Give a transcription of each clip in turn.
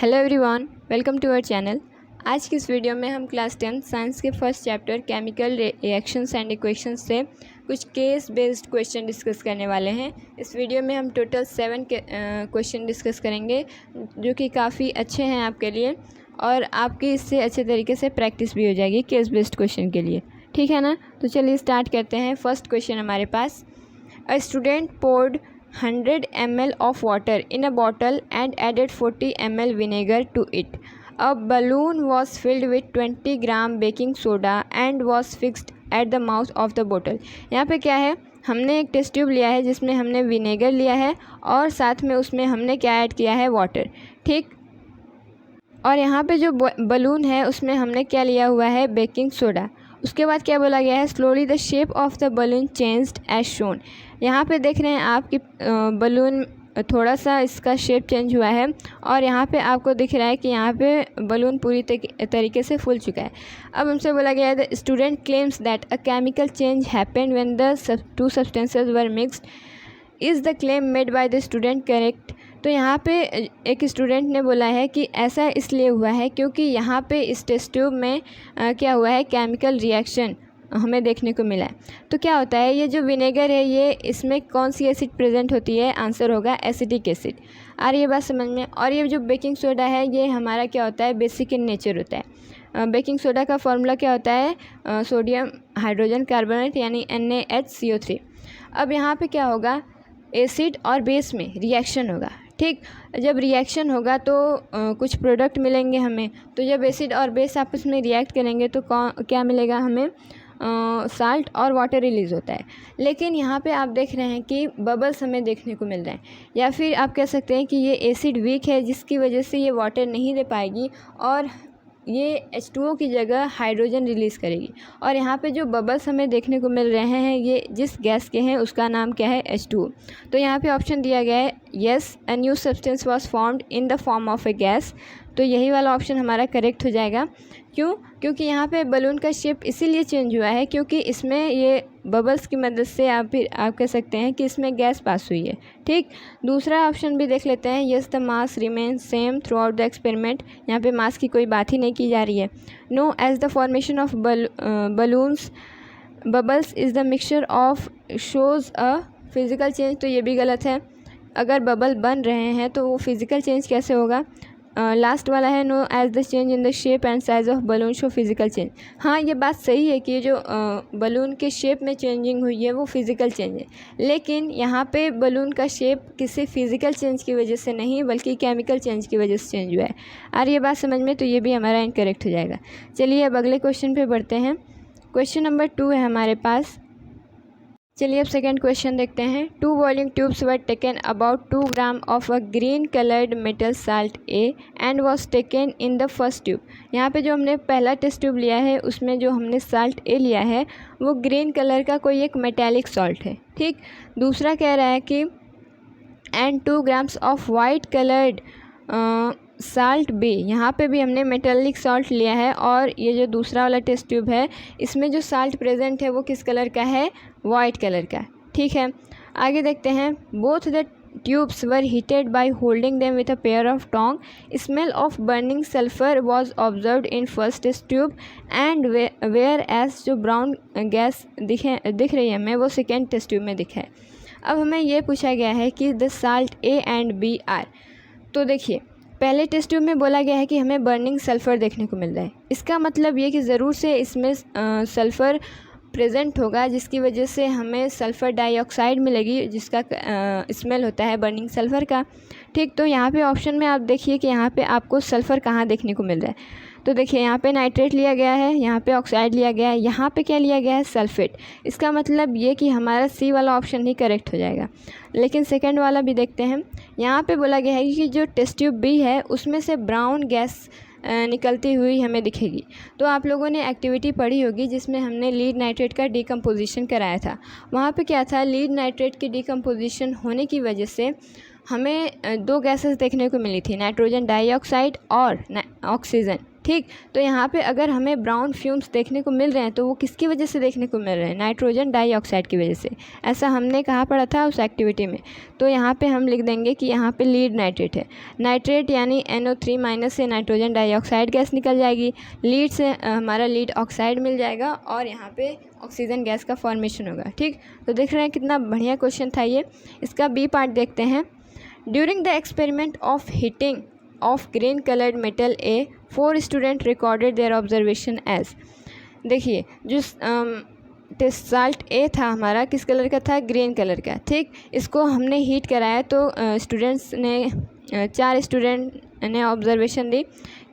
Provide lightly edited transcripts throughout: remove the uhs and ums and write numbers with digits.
Hello everyone, welcome to our channel. आज की इस वीडियो में हम क्लास 10 साइंस के first chapter chemical reactions and equations से कुछ केस बेस्ड क्वेश्चन डिस्कस करने वाले हैं। इस वीडियो में हम टोटल 7 क्वेश्चन डिस्कस करेंगे जो कि काफ़ी अच्छे हैं आपके लिए और आपकी इससे अच्छे तरीके से प्रैक्टिस भी हो जाएगी केस बेस्ड क्वेश्चन के लिए। ठीक है ना? तो चलिए स्टार्ट करते हैं। फर्स्ट क्वेश्चन हमारे पास, a student poured 100 ml of water in a bottle and added 40 ml vinegar to it. A balloon was filled with 20 gram baking soda and was fixed at the mouth of the bottle. यहाँ पे क्या है, हमने एक test tube लिया है जिसमें हमने विनेगर लिया है और साथ में उसमें हमने क्या ऐड किया है, वाटर। ठीक, और यहाँ पे जो बलून है उसमें हमने क्या लिया हुआ है, बेकिंग सोडा। उसके बाद क्या बोला गया है, slowly the shape of the balloon changed as shown. यहाँ पे देख रहे हैं आप कि बलून थोड़ा सा इसका शेप चेंज हुआ है और यहाँ पे आपको दिख रहा है कि यहाँ पे बलून पूरी तरीके से फूल चुका है। अब हमसे बोला गया है, the student claims that a chemical change happened when the two substances were mixed. Is the claim made by the student correct? तो यहाँ पे एक स्टूडेंट ने बोला है कि ऐसा इसलिए हुआ है क्योंकि यहाँ पे इस टेस्ट ट्यूब में क्या हुआ है, केमिकल रिएक्शन हमें देखने को मिला है। तो क्या होता है, ये जो विनेगर है ये इसमें कौन सी एसिड प्रेजेंट होती है, आंसर होगा एसिटिक एसिड। आ रही है बात समझ में? और ये जो बेकिंग सोडा है ये हमारा क्या होता है, बेसिक इन नेचर होता है। बेकिंग सोडा का फॉर्मूला क्या होता है, सोडियम हाइड्रोजन कार्बोनेट यानी NaHCO3। अब यहाँ पे क्या होगा, एसिड और बेस में रिएक्शन होगा। ठीक, जब रिएक्शन होगा तो कुछ प्रोडक्ट मिलेंगे हमें। तो जब एसिड और बेस आपस में रिएक्ट करेंगे तो क्या मिलेगा हमें, साल्ट और वाटर रिलीज़ होता है। लेकिन यहाँ पे आप देख रहे हैं कि बबल्स हमें देखने को मिल रहे हैं, या फिर आप कह सकते हैं कि ये एसिड वीक है जिसकी वजह से ये वाटर नहीं दे पाएगी और ये H2O की जगह हाइड्रोजन रिलीज़ करेगी। और यहाँ पे जो बबल्स हमें देखने को मिल रहे हैं ये जिस गैस के हैं उसका नाम क्या है, H2O। तो यहाँ पे ऑप्शन दिया गया है, yes a new substance was formed in the form of A gas. तो यही वाला ऑप्शन हमारा करेक्ट हो जाएगा। क्यों? क्योंकि यहाँ पे बलून का शेप इसीलिए चेंज हुआ है क्योंकि इसमें ये बबल्स की मदद से आप कह सकते हैं कि इसमें गैस पास हुई है। ठीक, दूसरा ऑप्शन भी देख लेते हैं, yes the mass remain same through out the experiment. यहाँ पे मास की कोई बात ही नहीं की जा रही है। No as the formation of balloons bubbles is the mixture of shows a physical change. तो ये भी गलत है। अगर बबल बन रहे हैं तो वो फिज़िकल चेंज कैसे होगा। लास्ट वाला है, no as the change in the shape and size of balloon show physical change. हाँ, ये बात सही है कि ये जो बलून के शेप में चेंजिंग हुई है वो फिज़िकल चेंज है, लेकिन यहाँ पे बलून का शेप किसी फिज़िकल चेंज की वजह से नहीं बल्कि केमिकल चेंज की वजह से चेंज हुआ है। आ रही है बात समझ में? तो ये भी हमारा इनकरेक्ट हो जाएगा। चलिए अब अगले क्वेश्चन पे बढ़ते हैं। क्वेश्चन नंबर 2 है हमारे पास। चलिए अब सेकेंड क्वेश्चन देखते हैं। 2 boiling tubes were taken about 2 gram of a green coloured metal salt A and was taken in the first tube. यहाँ पे जो हमने पहला टेस्ट ट्यूब लिया है उसमें जो हमने साल्ट ए लिया है वो ग्रीन कलर का कोई एक मेटेलिक सॉल्ट है। ठीक, दूसरा कह रहा है कि and 2 grams of white coloured salt B. यहाँ पे भी हमने मेटेलिक सॉल्ट लिया है और ये जो दूसरा वाला टेस्ट ट्यूब है इसमें जो साल्ट प्रेजेंट है वो किस कलर का है, वाइट कलर का। ठीक है, आगे देखते हैं। Both the tubes were heated by holding them with a pair of tong. Smell of burning sulphur was observed in first test tube and whereas जो ब्राउन गैस दिख रही है हमें वो सेकेंड टेस्ट ट्यूब में दिखा है। अब हमें ये पूछा गया है कि the salt A and B are. तो देखिए, पहले टेस्ट ट्यूब में बोला गया है कि हमें बर्निंग सल्फ़र देखने को मिल रहा है। इसका मतलब ये कि ज़रूर से इसमें सल्फ़र प्रेजेंट होगा जिसकी वजह से हमें सल्फ़र डाइऑक्साइड मिलेगी जिसका स्मेल होता है बर्निंग सल्फ़र का। ठीक, तो यहाँ पे ऑप्शन में आप देखिए कि यहाँ पे आपको सल्फ़र कहाँ देखने को मिल रहा है। तो देखिए यहाँ पे नाइट्रेट लिया गया है, यहाँ पे ऑक्साइड लिया गया है, यहाँ पे क्या लिया गया है, सल्फेट। इसका मतलब ये कि हमारा सी वाला ऑप्शन ही करेक्ट हो जाएगा। लेकिन सेकंड वाला भी देखते हैं। यहाँ पे बोला गया है कि जो टेस्ट ट्यूब बी है उसमें से ब्राउन गैस निकलती हुई हमें दिखेगी। तो आप लोगों ने एक्टिविटी पढ़ी होगी जिसमें हमने लीड नाइट्रेट का डिकम्पोजिशन कराया था। वहाँ पे क्या था, लीड नाइट्रेट की डिकम्पोजिशन होने की वजह से हमें 2 गैसेस देखने को मिली थी, नाइट्रोजन डाइऑक्साइड और ऑक्सीजन। ठीक। तो यहाँ पे अगर हमें ब्राउन फ्यूम्स देखने को मिल रहे हैं तो वो किसकी वजह से देखने को मिल रहे हैं? नाइट्रोजन डाइऑक्साइड की वजह से। ऐसा हमने कहाँ पढ़ा था उस एक्टिविटी में। तो यहाँ पे हम लिख देंगे कि यहाँ पे लीड नाइट्रेट है। नाइट्रेट यानी NO3- से नाइट्रोजन डाइऑक्साइड गैस निकल जाएगी, लीड से हमारा लीड ऑक्साइड मिल जाएगा और यहाँ पे ऑक्सीजन गैस का फॉर्मेशन होगा। ठीक। तो देख रहे हैं कितना बढ़िया क्वेश्चन था ये। इसका बी पार्ट देखते हैं। During the experiment of heating of green colored metal A, 4 students recorded their observation as। देखिए जो टेस्ट साल्ट ए था हमारा किस कलर का था? ग्रीन कलर का। ठीक। इसको हमने हीट कराया तो स्टूडेंट्स ने 4 स्टूडेंट ने ऑब्जर्वेशन दी।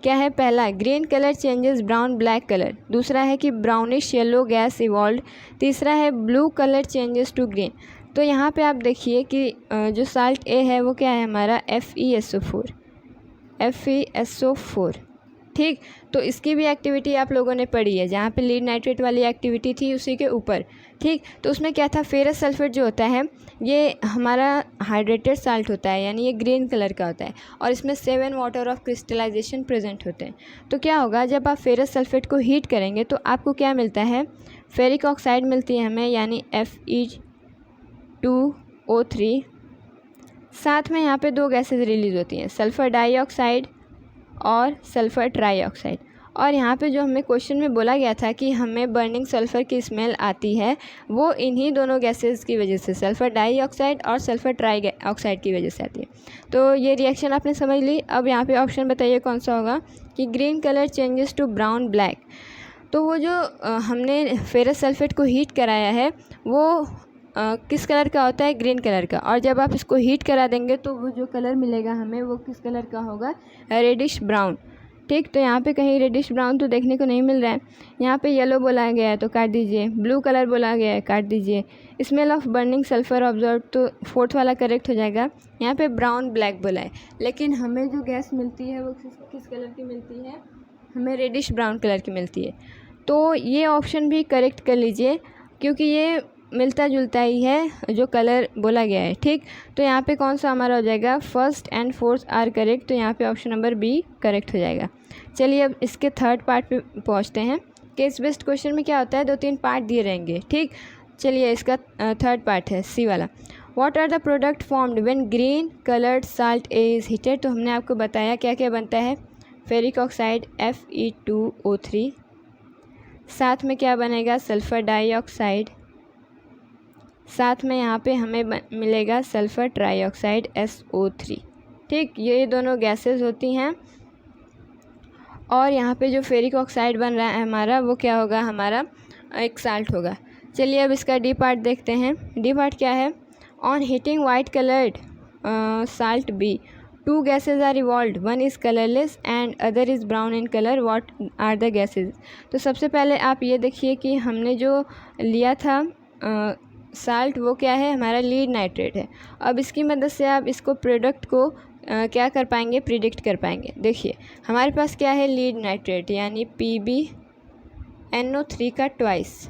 क्या है? पहला, green colour changes brown black colour. दूसरा है कि ब्राउनिश येलो गैस इवॉल्व। तीसरा है blue colour changes to green. तो यहाँ पे आप देखिए कि जो साल्ट ए है वो क्या है हमारा? FeSO4। ठीक। तो इसकी भी एक्टिविटी आप लोगों ने पढ़ी है, जहाँ पे लीड नाइट्रेट वाली एक्टिविटी थी उसी के ऊपर। ठीक। तो उसमें क्या था? फेरस सल्फेट जो होता है ये हमारा हाइड्रेटेड साल्ट होता है, यानी ये ग्रीन कलर का होता है और इसमें 7 वाटर ऑफ क्रिस्टलाइजेशन प्रेजेंट होते हैं। तो क्या होगा जब आप फेरस सल्फेट को हीट करेंगे तो आपको क्या मिलता है? फेरिक ऑक्साइड मिलती है हमें, यानी Fe2O3। साथ में यहाँ पे 2 गैसेज रिलीज़ होती हैं, सल्फ़र डाइऑक्साइड और सल्फ़र ट्राइऑक्साइड। और यहाँ पे जो हमें क्वेश्चन में बोला गया था कि हमें बर्निंग सल्फ़र की स्मेल आती है, वो इन्हीं दोनों गैसेस की वजह से, सल्फ़र डाइऑक्साइड और सल्फ़र ट्राइऑक्साइड की वजह से आती है। तो ये रिएक्शन आपने समझ ली। अब यहाँ पे ऑप्शन बताइए कौन सा होगा? कि green colour changes to brown black. तो वो जो हमने फेरस सल्फेट को हीट कराया है वो किस कलर का होता है? ग्रीन कलर का। और जब आप इसको हीट करा देंगे तो वो जो कलर मिलेगा हमें वो किस कलर का होगा? Reddish brown. ठीक। तो यहाँ पे कहीं रेडिश ब्राउन तो देखने को नहीं मिल रहा है। यहाँ पे येलो बोला गया है तो काट दीजिए, ब्लू कलर बोला गया है काट दीजिए। Smell of burning sulphur observe, तो 4th वाला करेक्ट हो जाएगा। यहाँ पे ब्राउन ब्लैक बोला है, लेकिन हमें जो गैस मिलती है वो किस कलर की मिलती है? हमें रेडिश ब्राउन कलर की मिलती है। तो ये ऑप्शन भी करेक्ट कर लीजिए क्योंकि ये मिलता जुलता ही है जो कलर बोला गया है। ठीक। तो यहाँ पे कौन सा हमारा हो जाएगा? 1st and 4th are correct. तो यहाँ पे ऑप्शन नंबर बी करेक्ट हो जाएगा। चलिए अब इसके 3rd पार्ट पे पहुँचते हैं। केस बेस्ड क्वेश्चन में क्या होता है? 2-3 पार्ट दिए रहेंगे। ठीक। चलिए इसका 3rd पार्ट है सी वाला। What are the product formed when green coloured salt A is heated. तो हमने आपको बताया क्या क्या बनता है। फेरिक ऑक्साइड Fe2O3, साथ में क्या बनेगा? सल्फ़र डाइऑक्साइड, साथ में यहाँ पे हमें मिलेगा सल्फ़र ट्राइऑक्साइड SO3। ठीक। ये दोनों गैसेस होती हैं और यहाँ पे जो फेरिक ऑक्साइड बन रहा है हमारा वो क्या होगा? हमारा एक साल्ट होगा। चलिए अब इसका डी पार्ट देखते हैं। डी पार्ट क्या है? On heating white coloured salt B, 2 gases are evolved, 1 is colourless and other is brown in colour, what are the gases. तो सबसे पहले आप ये देखिए कि हमने जो लिया था साल्ट वो क्या है? हमारा लीड नाइट्रेट है। अब इसकी मदद से आप इसको प्रोडक्ट को क्या कर पाएंगे? प्रिडिक्ट कर पाएंगे। देखिए हमारे पास क्या है? लीड नाइट्रेट यानी PbNO3 का ट्वाइस।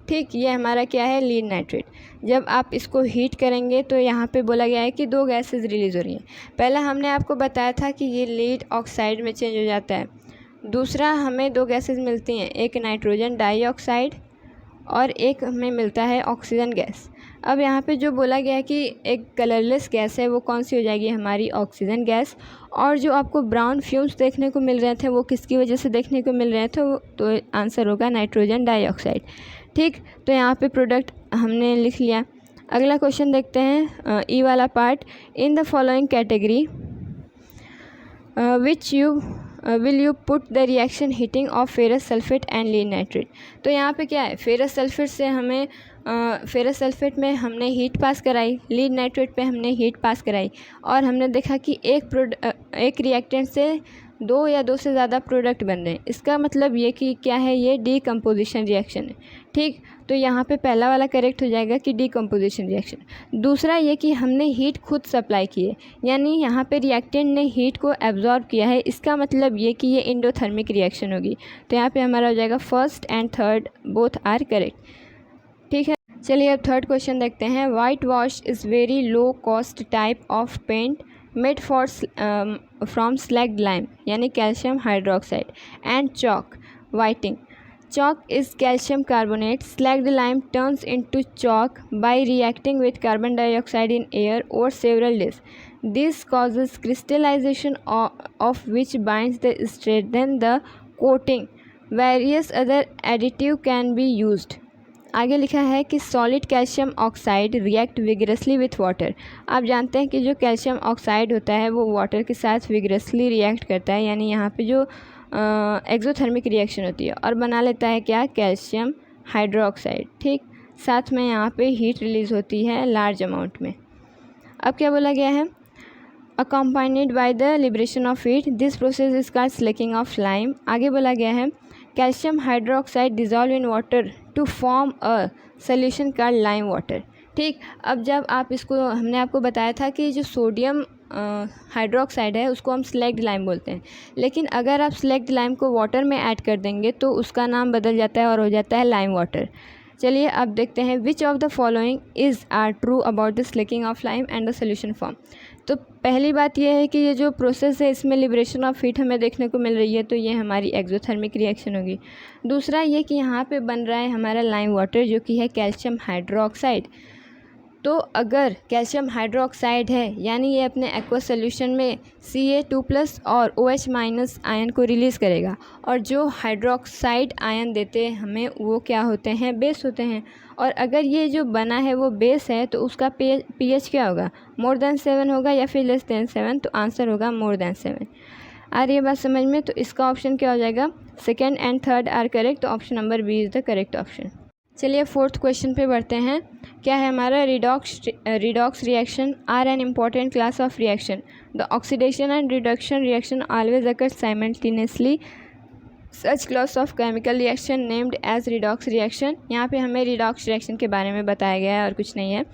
ठीक। ये हमारा क्या है? Lead nitrate. जब आप इसको हीट करेंगे तो यहाँ पे बोला गया है कि 2 गैसेस रिलीज़ हो रही हैं। पहला हमने आपको बताया था कि ये लीड ऑक्साइड में चेंज हो जाता है। दूसरा हमें 2 गैसेस मिलती हैं, एक नाइट्रोजन डाइऑक्साइड और एक हमें मिलता है ऑक्सीजन गैस। अब यहाँ पे जो बोला गया है कि एक कलरलेस गैस है वो कौन सी हो जाएगी? हमारी ऑक्सीजन गैस। और जो आपको ब्राउन फ्यूम्स देखने को मिल रहे थे वो किसकी वजह से देखने को मिल रहे थे? तो आंसर होगा नाइट्रोजन डाइऑक्साइड। ठीक। तो यहाँ पे प्रोडक्ट हमने लिख लिया। अगला क्वेश्चन देखते हैं ई वाला part. In the following category which will you put the reaction heating of ferrous sulphate and lead nitrate. तो यहाँ पे क्या है? फेरस सल्फेट से हमें फेरस सल्फेट में हमने हीट पास कराई, लीड नाइट्रेट पे हमने हीट पास कराई और हमने देखा कि एक रिएक्टेंट से 2 या 2 से ज़्यादा प्रोडक्ट बन रहे हैं। इसका मतलब ये कि क्या है? ये डीकम्पोजिशन रिएक्शन है। ठीक। तो यहाँ पे पहला वाला करेक्ट हो जाएगा कि डीकम्पोजिशन रिएक्शन। दूसरा ये कि हमने हीट खुद सप्लाई की है, यानी यहाँ पे रिएक्टेंट ने हीट को एब्जॉर्ब किया है। इसका मतलब ये कि ये इंडोथर्मिक रिएक्शन होगी। तो यहाँ पे हमारा हो जाएगा 1st and 3rd both are correct. ठीक है। चलिए अब 3rd क्वेश्चन देखते हैं। White wash is very low cost type of paint made from slaked lime यानी calcium hydroxide, and chalk whiting. Chalk is calcium carbonate. Slagged lime turns into chalk by reacting with carbon dioxide in air over several days. This causes crystallization of which binds the strengthen the coating. Various other additive can be used. आगे लिखा है कि solid calcium oxide react vigorously with water. आप जानते हैं कि जो calcium oxide होता है वो वाटर के साथ विगरसली रिएक्ट करता है, यानी यहाँ पे जो एक्सोथर्मिक रिएक्शन होती है और बना लेता है क्या, कैल्शियम हाइड्रोक्साइड. ठीक, साथ में यहाँ पे हीट रिलीज़ होती है लार्ज अमाउंट में. अब क्या बोला गया है, accompanied by the liberation of heat, this process is called slaking of lime. आगे बोला गया है calcium hydroxide dissolve in water to form a solution called lime water. ठीक, अब जब आप इसको, हमने आपको बताया था कि जो सोडियम हाइड्रोक्साइड है उसको हम स्लैग्ड लाइम बोलते हैं, लेकिन अगर आप स्लैग्ड लाइम को वाटर में ऐड कर देंगे तो उसका नाम बदल जाता है और हो जाता है लाइम वाटर. चलिए अब देखते हैं which of the following is are true about the slaking of lime and the solution form. तो पहली बात यह है कि ये जो प्रोसेस है इसमें लिबरेशन ऑफ हीट हमें देखने को मिल रही है, तो ये हमारी एक्सोथर्मिक रिएक्शन होगी. दूसरा ये कि यहाँ पे बन रहा है हमारा लाइम वाटर जो कि है कैल्शियम हाइड्रोक्साइड. तो अगर कैल्शियम हाइड्रोक्साइड है यानी ये अपने एक्वस सोल्यूशन में Ca2+ और OH- आयन को रिलीज़ करेगा, और जो हाइड्रोक्साइड आयन देते हैं हमें वो क्या होते हैं, बेस होते हैं. और अगर ये जो बना है वो बेस है तो उसका pH क्या होगा, मोर देन 7 होगा या फिर लेस देन 7, तो आंसर होगा मोर देन 7. आ रही है बात समझ में, तो इसका ऑप्शन क्या हो जाएगा, second and third are correct, तो option number B is the correct option. चलिए फोर्थ क्वेश्चन पे बढ़ते हैं. क्या है हमारा, redox reaction are an important class of reaction. The oxidation and reduction reaction always occur simultaneously. Such class of chemical reaction named as redox reaction. यहाँ पे हमें रिडॉक्स रिएक्शन के बारे में बताया गया है और कुछ नहीं है.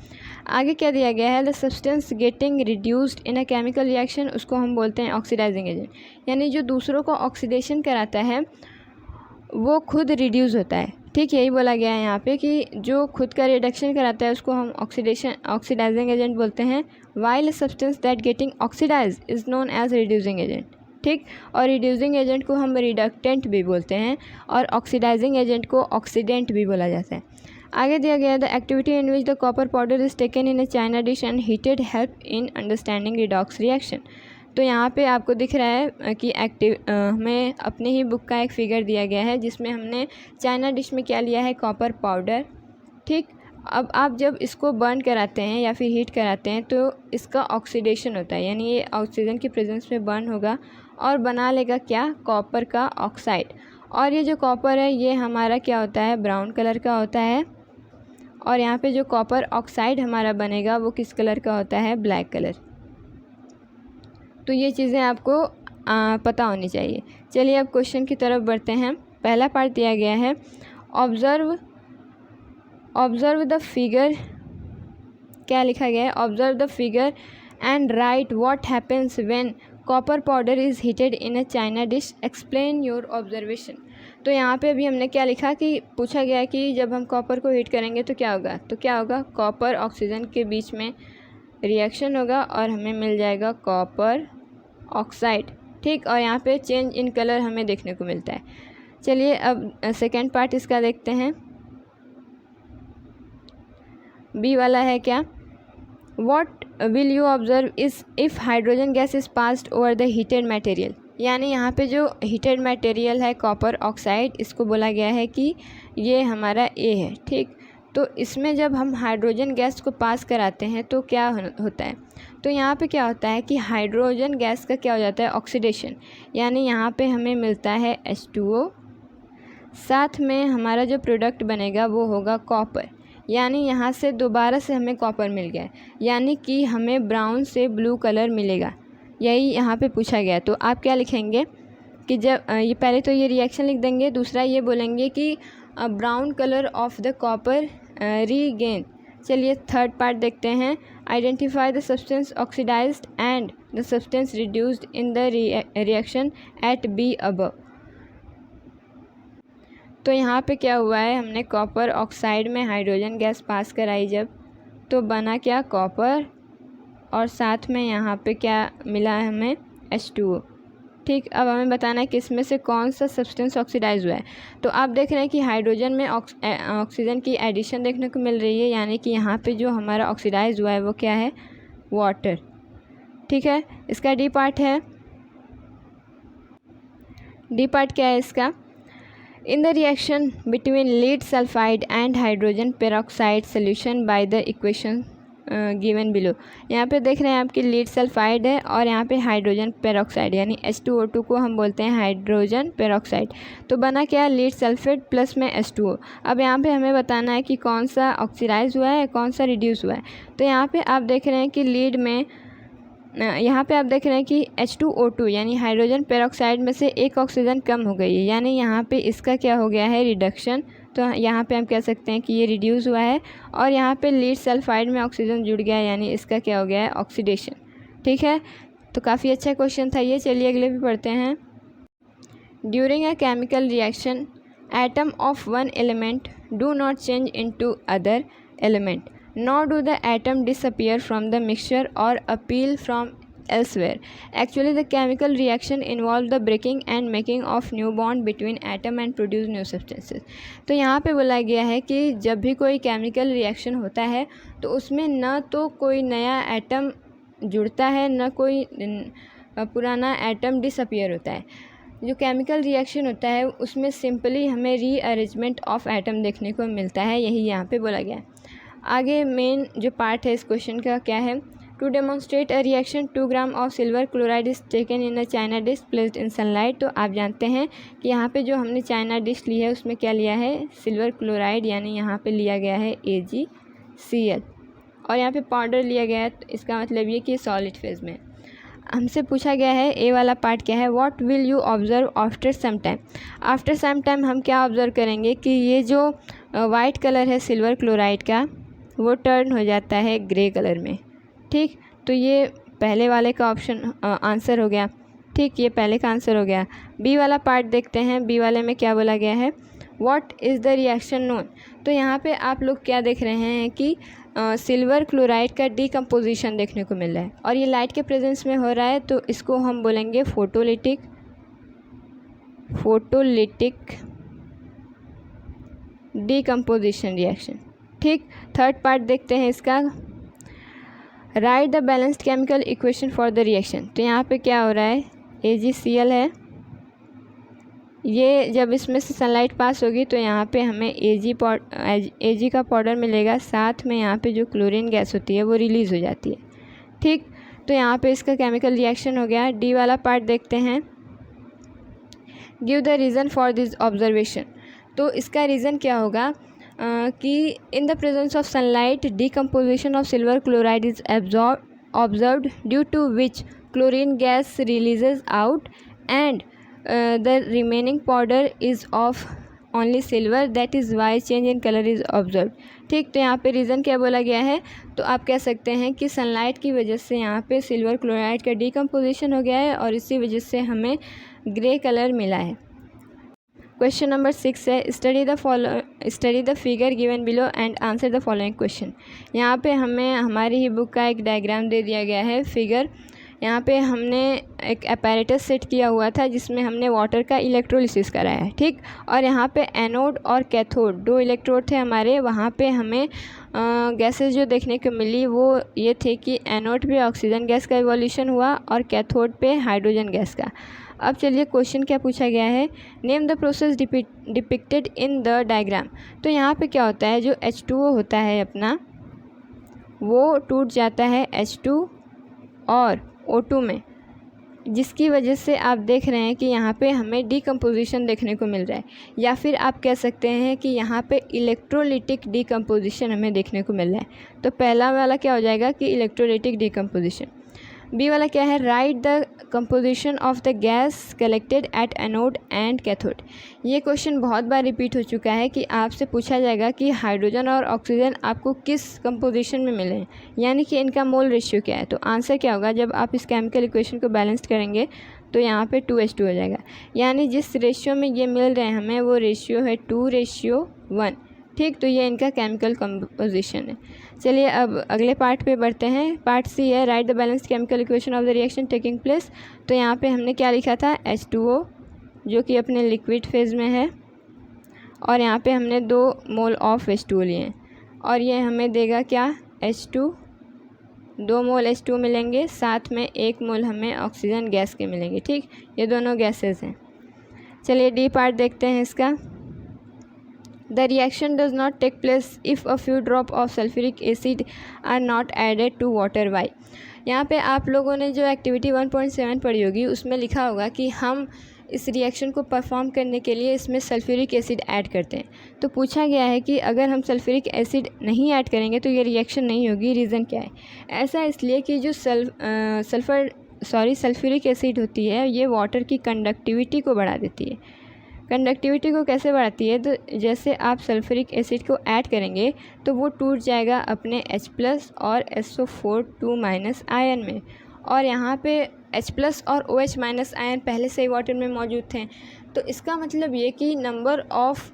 आगे क्या दिया गया है, the substance getting reduced in a chemical reaction, उसको हम बोलते हैं ऑक्सीडाइजिंग एजेंट. यानी जो दूसरों को ऑक्सीडेशन कराता है वो खुद रिड्यूस होता है. ठीक, यही बोला गया है यहाँ पे कि जो खुद का रिडक्शन कराता है उसको हम ऑक्सीडाइजिंग एजेंट बोलते हैं. While substance that getting oxidise is known as reducing agent. ठीक, और रिड्यूसिंग एजेंट को हम रिडक्टेंट भी बोलते हैं और ऑक्सीडाइजिंग एजेंट को ऑक्सीडेंट भी बोला जाता है. आगे दिया गया है the activity in which the copper powder is taken in A China dish and heated help in understanding redox reaction. तो यहाँ पे आपको दिख रहा है कि हमें अपने ही बुक का एक फिगर दिया गया है जिसमें हमने चाइना डिश में क्या लिया है, कॉपर पाउडर. ठीक, अब आप जब इसको बर्न कराते हैं या फिर हीट कराते हैं तो इसका ऑक्सीडेशन होता है, यानी ये ऑक्सीजन की प्रेजेंस में बर्न होगा और बना लेगा क्या, कॉपर का ऑक्साइड. और ये जो कॉपर है ये हमारा क्या होता है, ब्राउन कलर का होता है. और यहाँ पे जो कॉपर ऑक्साइड हमारा बनेगा वो किस कलर का होता है, ब्लैक कलर. तो ये चीज़ें आपको पता होनी चाहिए. चलिए अब क्वेश्चन की तरफ बढ़ते हैं. पहला पार्ट दिया गया है, ऑब्जर्व द फिगर. क्या लिखा गया है, observe the figure and right what happens when copper powder is heated in a china dish, explain your observation. तो यहाँ पे अभी हमने क्या लिखा कि पूछा गया कि जब हम कॉपर को हीट करेंगे तो क्या होगा, कॉपर ऑक्सीजन के बीच में रिएक्शन होगा और हमें मिल जाएगा कॉपर ऑक्साइड. ठीक, और यहाँ पे चेंज इन कलर हमें देखने को मिलता है. चलिए अब सेकेंड पार्ट इसका देखते हैं. बी वाला है क्या, what will you observe is if hydrogen gas is passed over the heated material. यानी यहाँ पे जो हीटेड मटेरियल है कॉपर ऑक्साइड, इसको बोला गया है कि ये हमारा ए है. ठीक, तो इसमें जब हम हाइड्रोजन गैस को पास कराते हैं तो क्या होता है, तो यहाँ पे क्या होता है कि हाइड्रोजन गैस का क्या हो जाता है, ऑक्सीडेशन. यानी यहाँ पे हमें मिलता है H2O, साथ में हमारा जो प्रोडक्ट बनेगा वो होगा कॉपर. यानी यहाँ से दोबारा से हमें कॉपर मिल गया, यानी कि हमें ब्राउन से ब्लू कलर मिलेगा. यही यहाँ पे पूछा गया. तो आप क्या लिखेंगे कि जब ये पहले तो ये रिएक्शन लिख देंगे, दूसरा ये बोलेंगे कि brown colour of the copper regain. चलिए थर्ड पार्ट देखते हैं. Identify the substance oxidised and the substance reduced in the reaction at B above. तो यहाँ पे क्या हुआ है, हमने कॉपर ऑक्साइड में हाइड्रोजन गैस पास कराई जब, तो बना क्या, कॉपर और साथ में यहाँ पे क्या मिला है हमें H2O। ठीक, अब हमें बताना है कि इसमें से कौन सा सब्सटेंस ऑक्सीडाइज हुआ है। तो आप देख रहे हैं कि हाइड्रोजन में ऑक्सीजन की एडिशन देखने को मिल रही है, यानी कि यहाँ पे जो हमारा ऑक्सीडाइज हुआ है वो क्या है, वाटर। ठीक है, इसका डी पार्ट है, डी पार्ट क्या है इसका, इन the reaction between lead sulphide and hydrogen peroxide solution by the equation given below. यहाँ पे देख रहे हैं आपकी लीड सल्फाइड है और यहाँ पे हाइड्रोजन पेरोक्साइड यानी H2O2 को हम बोलते हैं हाइड्रोजन पेरोक्साइड। तो बना क्या, लीड सल्फेट प्लस में H2O। अब यहाँ पे हमें बताना है कि कौन सा ऑक्सीडाइज हुआ है, कौन सा रिड्यूस हुआ है। तो यहाँ पे आप देख रहे हैं कि लीड में यहाँ पे आप देख रहे हैं कि H2O2 यानी हाइड्रोजन पेरोक्साइड में से एक ऑक्सीजन कम हो गई है, यानी यहाँ पे इसका क्या हो गया है, रिडक्शन। तो यहाँ पे हम कह सकते हैं कि ये रिड्यूस हुआ है। और यहाँ पे लीड सल्फाइड में ऑक्सीजन जुड़ गया है, यानी इसका क्या हो गया है, ऑक्सीडेशन। ठीक है, तो काफ़ी अच्छा क्वेश्चन था ये। चलिए अगले भी पढ़ते हैं। During a chemical reaction atom of one element do not change into other element, nor do the atom disappear from the mixture or appeal from elsewhere. Actually, the chemical reaction involves the breaking and making of new bond between atom and produce new substances. तो यहाँ पे बोला गया है कि जब भी कोई केमिकल रिएक्शन होता है तो उसमें न तो कोई नया एटम जुड़ता है, न कोई पुराना एटम डिसअपियर होता है। जो केमिकल रिएक्शन होता है उसमें सिंपली हमें रीअरेंजमेंट ऑफ एटम देखने को मिलता है, यही यहाँ पे बोला गया है। आगे मेन जो पार्ट है इस क्वेश्चन का क्या है, to demonstrate a reaction 2 gram of silver chloride is taken in a china dish placed in sunlight. तो आप जानते हैं कि यहाँ पे जो हमने चाइना डिश ली है उसमें क्या लिया है, सिल्वर क्लोराइड, यानी यहाँ पे लिया गया है AgCl और यहाँ पे पाउडर लिया गया है। तो इसका मतलब ये कि सॉलिड फेज में। हमसे पूछा गया है ए वाला पार्ट क्या है, what will you observe after some time. After some time हम क्या ऑब्जर्व करेंगे कि ये जो वाइट कलर है सिल्वर क्लोराइड का वो टर्न हो जाता है ग्रे कलर में। ठीक, तो ये पहले वाले का ऑप्शन आंसर हो गया। ठीक, ये पहले का आंसर हो गया। बी वाला पार्ट देखते हैं, बी वाले में क्या बोला गया है, what is the reaction known. तो यहाँ पे आप लोग क्या देख रहे हैं कि सिल्वर क्लोराइड का डीकम्पोजिशन देखने को मिल रहा है और ये लाइट के प्रेजेंस में हो रहा है, तो इसको हम बोलेंगे फोटोलिटिक डीकम्पोजिशन रिएक्शन। ठीक, थर्ड पार्ट देखते हैं इसका, right the balanced chemical equation for the reaction. तो यहाँ पे क्या हो रहा है, AgCl है, ये जब इसमें से सनलाइट पास होगी तो यहाँ पे हमें Ag का पाउडर मिलेगा, साथ में यहाँ पे जो क्लोरीन गैस होती है वो रिलीज़ हो जाती है। ठीक, तो यहाँ पे इसका केमिकल रिएक्शन हो गया। डी वाला पार्ट देखते हैं, give the reason for this observation. तो इसका रीज़न क्या होगा कि in the presence of sunlight decomposition of silver chloride is observed due to which chlorine gas releases out and the remaining powder is of only silver, that is why change in colour is observe. ठीक, तो यहाँ पे reason क्या बोला गया है, तो आप कह सकते हैं कि सनलाइट की वजह से यहाँ पे सिल्वर क्लोराइड का डीकम्पोजिशन हो गया है और इसी वजह से हमें ग्रे कलर मिला है। क्वेश्चन नंबर 6 है, study the figure given below and answer the following question. यहाँ पे हमें हमारी ही बुक का एक डायग्राम दे दिया गया है, फिगर। यहाँ पे हमने एक अपैरेटस सेट किया हुआ था जिसमें हमने वाटर का इलेक्ट्रोलिसिस कराया है। ठीक, और यहाँ पे एनोड और कैथोड 2 इलेक्ट्रोड थे हमारे। वहाँ पे हमें गैसेस जो देखने को मिली वो ये थे कि एनोड पे ऑक्सीजन गैस का इवोल्यूशन हुआ और कैथोड पे हाइड्रोजन गैस का। अब चलिए क्वेश्चन क्या पूछा गया है, name the process depicted in the diagram. तो यहाँ पे क्या होता है, जो H2O होता है अपना वो टूट जाता है H2 और O2 में, जिसकी वजह से आप देख रहे हैं कि यहाँ पे हमें डीकम्पोजिशन देखने को मिल रहा है, या फिर आप कह सकते हैं कि यहाँ पे इलेक्ट्रोलिटिक डीकम्पोजिशन हमें देखने को मिल रहा है। तो पहला वाला क्या हो जाएगा कि इलेक्ट्रोलिटिक डीकम्पोजिशन। बी वाला क्या है, right the composition of the gas collected at anode and cathode. ये क्वेश्चन बहुत बार रिपीट हो चुका है कि आपसे पूछा जाएगा कि हाइड्रोजन और ऑक्सीजन आपको किस कंपोजिशन में मिले हैं, यानी कि इनका मोल रेशियो क्या है। तो आंसर क्या होगा, जब आप इस केमिकल इक्वेशन को बैलेंस करेंगे तो यहाँ पे 2H2 हो जाएगा, यानी जिस रेशियो में ये मिल रहे हैं हमें वो रेशियो है 2:1। ठीक, तो ये इनका केमिकल कंपोजिशन है। चलिए अब अगले पार्ट पे बढ़ते हैं। पार्ट सी है right the balanced chemical equation of the reaction taking place. तो यहाँ पे हमने क्या लिखा था, H2O जो कि अपने लिक्विड फेज़ में है, और यहाँ पे हमने 2 मोल ऑफ H2O लिए हैं, और ये हमें देगा क्या, H2, 2 मोल H2O मिलेंगे, साथ में 1 मोल हमें ऑक्सीजन गैस के मिलेंगे। ठीक, ये दोनों गैसेस हैं। चलिए डी पार्ट देखते हैं इसका। The reaction does not take place if a few drop of sulfuric acid are not added to water. Why? यहाँ पे आप लोगों ने जो एक्टिविटी 1.7 पढ़ी होगी उसमें लिखा होगा कि हम इस रिएक्शन को परफॉर्म करने के लिए इसमें सल्फ्यूरिक एसिड ऐड करते हैं। तो पूछा गया है कि अगर हम सल्फ्यूरिक एसिड नहीं ऐड करेंगे तो ये रिएक्शन नहीं होगी। रीज़न क्या है? ऐसा इसलिए कि जो सल्फ्यूरिक एसिड होती है ये वाटर की कंडक्टिविटी को बढ़ा देती है। कंडक्टिविटी को कैसे बढ़ाती है? तो जैसे आप सल्फ्यूरिक एसिड को ऐड करेंगे तो वो टूट जाएगा अपने H+ और SO4 2- आयन में, और यहाँ पे H+ और OH- आयन पहले से ही वाटर में मौजूद थे। तो इसका मतलब ये कि number of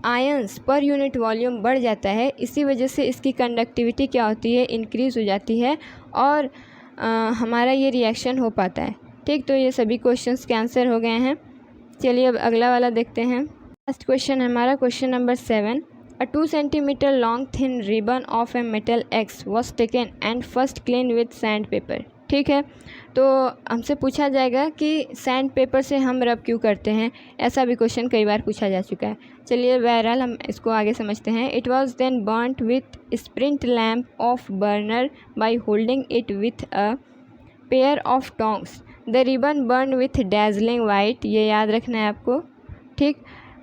ions per unit volume बढ़ जाता है। इसी वजह से इसकी कंडक्टिविटी क्या होती है, इंक्रीज़ हो जाती है, और हमारा ये रिएक्शन हो पाता है। ठीक, तो ये सभी क्वेश्चंस के आंसर हो गए हैं। चलिए अब अगला वाला देखते हैं। फर्स्ट क्वेश्चन है हमारा question number 7। A 2 centimeter long thin ribbon of a metal X was taken and first cleaned with sandpaper। ठीक है, तो हमसे पूछा जाएगा कि सैंड पेपर से हम रब क्यों करते हैं। ऐसा भी क्वेश्चन कई बार पूछा जा चुका है। चलिए बहरहाल हम इसको आगे समझते हैं। It was then burnt with sprint lamp of burner by holding it with a pair of tongs। The ribbon burn with dazzling white, ये याद रखना है आपको। ठीक,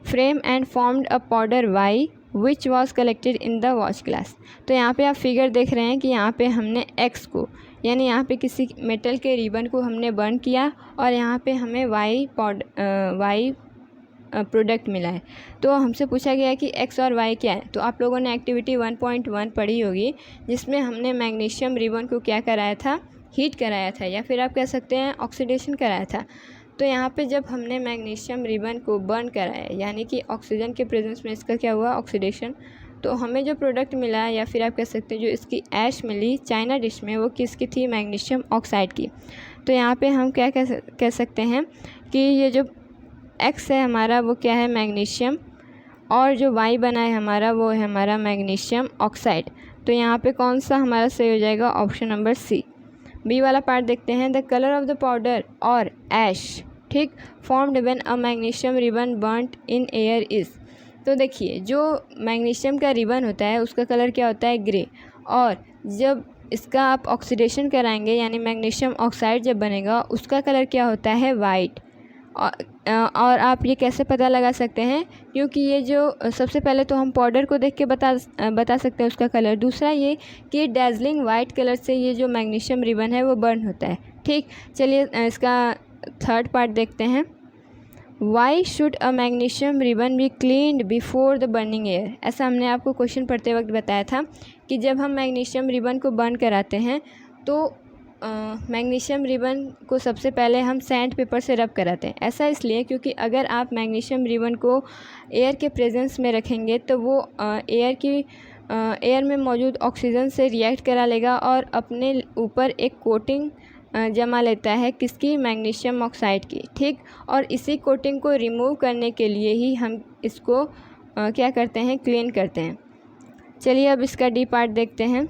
flame and formed a powder why which was collected in the watch glass. तो यहाँ पे आप फिगर देख रहे हैं कि यहाँ पे हमने एक्स को, यानी यहाँ पे किसी मेटल के रिबन को हमने बर्न किया, और यहाँ पे हमें वाई प्रोडक्ट मिला है। तो हमसे पूछा गया है कि एक्स और वाई क्या है। तो आप लोगों ने एक्टिविटी 1.1 पढ़ी होगी, जिसमें हमने मैग्नीशियम रिबन को क्या कराया था, हीट कराया था, या फिर आप कह सकते हैं ऑक्सीडेशन कराया था। तो यहाँ पे जब हमने मैग्नीशियम रिबन को बर्न कराया, यानी कि ऑक्सीजन के प्रेजेंस में इसका क्या हुआ, ऑक्सीडेशन, तो हमें जो प्रोडक्ट मिला, या फिर आप कह सकते हैं जो इसकी ऐश मिली चाइना डिश में, वो किसकी थी, मैग्नीशियम ऑक्साइड की। तो यहाँ पे हम क्या कह सकते हैं कि ये जो एक्स है हमारा वो क्या है, मैग्नीशियम, और जो वाई बना है हमारा वो है हमारा मैग्नीशियम ऑक्साइड। तो यहाँ पे कौन सा हमारा सही हो जाएगा, ऑप्शन नंबर सी। बी वाला पार्ट देखते हैं। The colour of the powder और ऐश, ठीक, formed when a magnesium ribbon burnt in air is. तो देखिए जो मैग्नीशियम का रिबन होता है उसका कलर क्या होता है, ग्रे, और जब इसका आप ऑक्सीडेशन कराएंगे यानी मैग्नीशियम ऑक्साइड जब बनेगा उसका कलर क्या होता है, वाइट। और आप ये कैसे पता लगा सकते हैं, क्योंकि ये जो सबसे पहले तो हम पाउडर को देख के बता सकते हैं उसका कलर। दूसरा ये कि डैजलिंग वाइट कलर से ये जो मैग्नीशियम रिबन है वो बर्न होता है। ठीक, चलिए इसका थर्ड पार्ट देखते हैं। Why should a magnesium ribbon be cleaned before the burning air. ऐसा हमने आपको क्वेश्चन पढ़ते वक्त बताया था कि जब हम मैग्नीशियम रिबन को बर्न कराते हैं तो मैग्नीशियम रिबन को सबसे पहले हम सैंड पेपर से रब कराते हैं। ऐसा इसलिए क्योंकि अगर आप मैग्नीशियम रिबन को एयर के प्रेजेंस में रखेंगे तो वो एयर में मौजूद ऑक्सीजन से रिएक्ट करा लेगा और अपने ऊपर एक कोटिंग जमा लेता है, किसकी, मैग्नीशियम ऑक्साइड की। ठीक, और इसी कोटिंग को रिमूव करने के लिए ही हम इसको क्या करते हैं, क्लीन करते हैं। चलिए अब इसका डी पार्ट देखते हैं।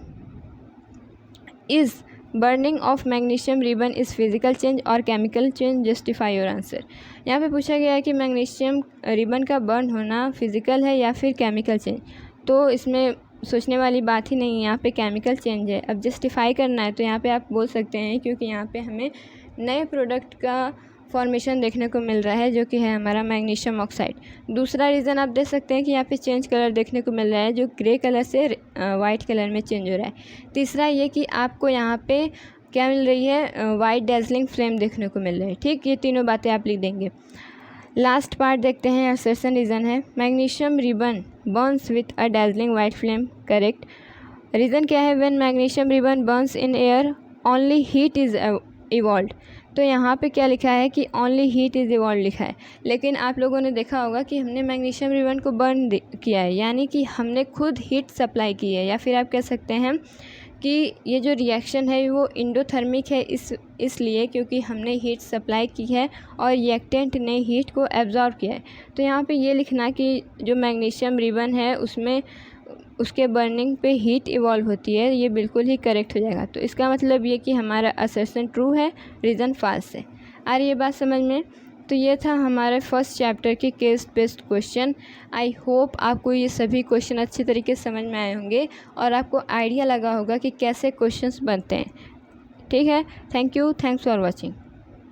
Is burning of magnesium ribbon is physical change और chemical change, justify your answer. यहाँ पे पूछा गया है कि मैग्नीशियम रिबन का बर्न होना फिजिकल है या फिर केमिकल चेंज। तो इसमें सोचने वाली बात ही नहीं है, यहाँ पे केमिकल चेंज है। अब जस्टिफाई करना है तो यहाँ पे आप बोल सकते हैं क्योंकि यहाँ पे हमें नए प्रोडक्ट का फॉर्मेशन देखने को मिल रहा है जो कि है हमारा मैग्नीशियम ऑक्साइड। दूसरा रीज़न आप दे सकते हैं कि यहाँ पे चेंज कलर देखने को मिल रहा है जो ग्रे कलर से वाइट कलर में चेंज हो रहा है। तीसरा ये कि आपको यहाँ पे क्या मिल रही है, वाइट डैजलिंग फ्लेम देखने को मिल रहा है। ठीक, ये तीनों बातें आप लिख देंगे। लास्ट पार्ट देखते हैं, असर्शन रीज़न है। Magnesium ribbon Burns with a dazzling white flame, correct. Reason क्या है, when magnesium ribbon Burns in air only heat is evolved. तो यहाँ पे क्या लिखा है कि ओनली हीट इज़ इवॉल्व लिखा है, लेकिन आप लोगों ने देखा होगा कि हमने मैग्नीशियम रिबन को बर्न किया है, यानी कि हमने खुद हीट सप्लाई की है, या फिर आप कह सकते हैं कि ये जो रिएक्शन है वो इंडोथर्मिक है इसलिए क्योंकि हमने हीट सप्लाई की है और रिएक्टेंट ने हीट को एब्जॉर्ब किया है। तो यहाँ पे ये लिखना कि जो मैग्नीशियम रिबन है उसमें उसके बर्निंग पे हीट इवॉल्व होती है, ये बिल्कुल ही करेक्ट हो जाएगा। तो इसका मतलब ये कि हमारा असर्शन ट्रू है, रीज़न फॉल्स है। आ रही है बात समझ में? तो ये था हमारे फर्स्ट चैप्टर के case based question. I hope आपको ये सभी क्वेश्चन अच्छी तरीके से समझ में आए होंगे और आपको आइडिया लगा होगा कि कैसे क्वेश्चंस बनते हैं। ठीक है, thank you, thanks for watching.